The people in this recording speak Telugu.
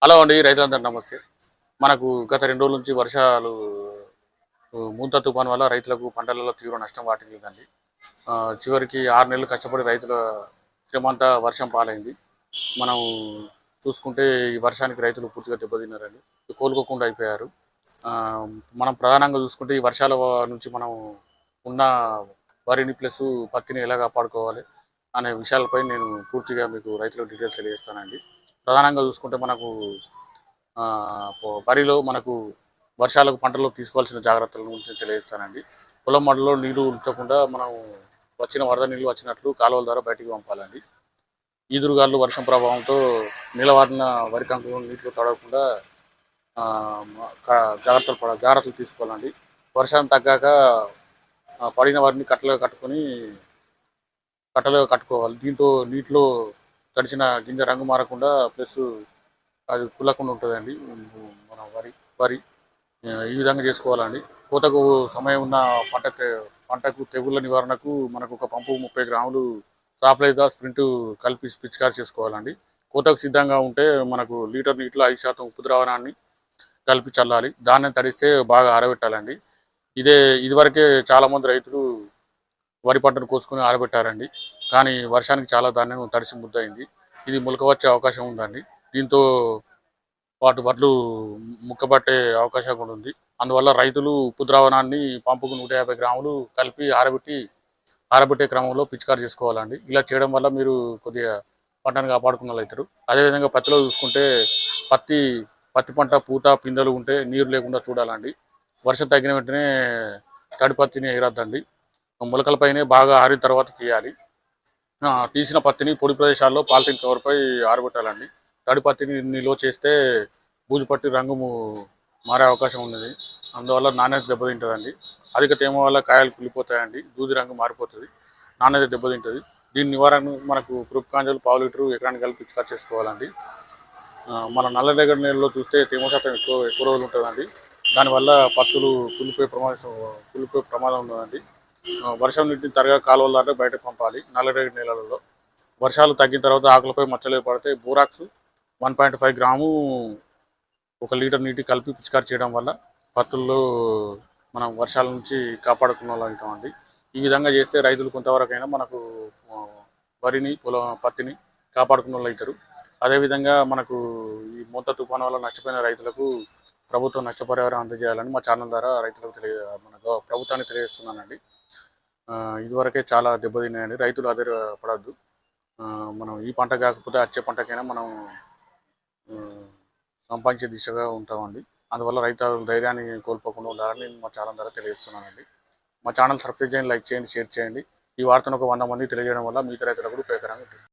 హలో అండి, రైతులందరూ నమస్తే. మనకు గత 2 రోజుల నుంచి వర్షాలు ముంత తుఫాను వల్ల రైతులకు పంటలలో తీవ్ర నష్టం వాటిల్లిందండి. చివరికి 6 నెలలు కష్టపడి రైతుల శ్రమంతా వర్షం పాలైంది. మనం చూసుకుంటే ఈ వర్షానికి రైతులు పూర్తిగా దెబ్బతిన్నారండి. కోలుకోకుండా అయిపోయారు. ఆహ్, మనం ప్రధానంగా చూసుకుంటే ఈ వర్షాల నుంచి మనం ఉన్న వరిని ప్లస్ పత్తిని ఎలా కాపాడుకోవాలి అనే విషయాలపై నేను పూర్తిగా మీకు రైతులకు డీటెయిల్స్ తెలియజేస్తానండి. ప్రధానంగా చూసుకుంటే మనకు వరిలో మనకు వర్షాలకు పంటలో తీసుకోవాల్సిన జాగ్రత్తల గురించి తెలియజేస్తానండి. పొలం మడిలో నీళ్లు ఉంచకుండా మనం వచ్చిన వరద నీళ్లు వచ్చినట్లు కాలువల ద్వారా బయటికి పంపాలండి. ఈదురుగాలు వర్షం ప్రభావంతో నిలవారిన వరి కంకులు నీటిలో తడవకుండా జాగ్రత్తలు తీసుకోవాలండి. వర్షం తగ్గాక పడిన వారిని కట్టలుగా కట్టుకోవాలి. దీంతో నీటిలో తడిసిన గింజ రంగు మారకుండా ప్లస్ అది కుళ్ళకుండా ఉంటుందండి. మన వరి వరి ఈ విధంగా చేసుకోవాలండి. కోతకు సమయం ఉన్న పంటకు తెగుళ్ళ నివారణకు మనకు ఒక పంపు 30 గ్రాములు సాఫ్లైజర్ స్ప్రింట్ కలిపి పిచికారి చేసుకోవాలండి. కోతకు సిద్ధంగా ఉంటే మనకు లీటర్ నీటిలో 5% ఉప్పు ద్రావణాన్ని కలిపి చల్లాలి. ధాన్యం తడిస్తే బాగా ఆరబెట్టాలండి. ఇదివరకే చాలామంది రైతులు వరి పంటను కోసుకొని ఆరబెట్టారండి. కానీ వర్షానికి చాలా ధాన్యం తడిసి ముద్దయింది. ఇది మొలక వచ్చే అవకాశం ఉందండి. దీంతో వడ్లు ముక్కబట్టే అవకాశం కూడా ఉంది. అందువల్ల రైతులు ఉప్పు ద్రావణాన్ని పంపుకు 150 గ్రాములు కలిపి ఆరబెట్టే క్రమంలో పిచికారి చేసుకోవాలండి. ఇలా చేయడం వల్ల మీరు కొద్దిగా పంటను కాపాడుకున్న వాళ్ళు అవుతారు. అదేవిధంగా పత్తిలో చూసుకుంటే పత్తి పత్తి పంట పూత పిందెలు ఉంటే నీరు లేకుండా చూడాలండి. వర్షం తగ్గిన వెంటనే తడి పత్తిని ఎగరద్దండి. మొలకలపైనే బాగా ఆరిన తర్వాత తీయాలి. తీసిన పత్తిని పొడి ప్రదేశాల్లో పాలిథిన్ కవర్పై ఆరబెట్టాలండి. తడి పత్తిని నిల్వ చేస్తే బూజు పట్టి రంగు మారే అవకాశం ఉన్నది. అందువల్ల నాణ్యత దెబ్బతింటుందండి. అధిక తేమ వల్ల కాయలు కుళ్ళిపోతాయండి. దూది రంగు మారిపోతుంది, నాణ్యత దెబ్బతింటుంది. దీని నివారణ మనకు ప్రూఫ్ పావు లీటరు ఎకరానికి కలిపి పిచికారి చేసుకోవాలండి. మన నల్లరేగడి నేలలో చూస్తే తేమ శాతం ఎక్కువ రోజులు ఉంటుందండి. దానివల్ల పత్తులు కుళ్ళిపోయే ప్రమాదం ఉన్నదండి. వర్షం నీటిని తరగా కాలువల ద్వారా బయటకు పంపాలి. నల్లరేగడి నేలలలో వర్షాలు తగ్గిన తర్వాత ఆకులపై మచ్చలు ఏర్పడితే బోరాక్స్ 1.5 గ్రాము 1 లీటర్ నీటి కలిపి పిచికారి చేయడం వల్ల పత్తుల్లో మనం వర్షాల నుంచి కాపాడుకున్న వాళ్ళు అవుతామండి. ఈ విధంగా చేస్తే రైతులు కొంతవరకైనా మనకు పత్తిని కాపాడుకున్న వాళ్ళు అవుతారు. అదేవిధంగా మనకు ఈ ముంత తుఫాను వల్ల నష్టపోయిన రైతులకు ప్రభుత్వం నష్టపరిహారం అందజేయాలని మా ఛానల్ ద్వారా రైతులకు ప్రభుత్వాన్ని తెలియజేస్తున్నానండి. ఇదివరకే చాలా దెబ్బతిన్నాయండి. రైతులు అదే పడద్దు. మనం ఈ పంట కాకపోతే వచ్చే పంటకైనా మనం సంపాదించే దిశగా ఉంటామండి. అందువల్ల రైతులు ధైర్యాన్ని కోల్పోకుండా ఉండాలని మా ఛానల్ ద్వారా తెలియజేస్తున్నానండి. మా ఛానల్ సబ్స్క్రైబ్ చేయండి, లైక్ చేయండి, షేర్ చేయండి. ఈ వార్తను ఒక 100 మంది తెలియజేయడం వల్ల మిగతా రైతులకు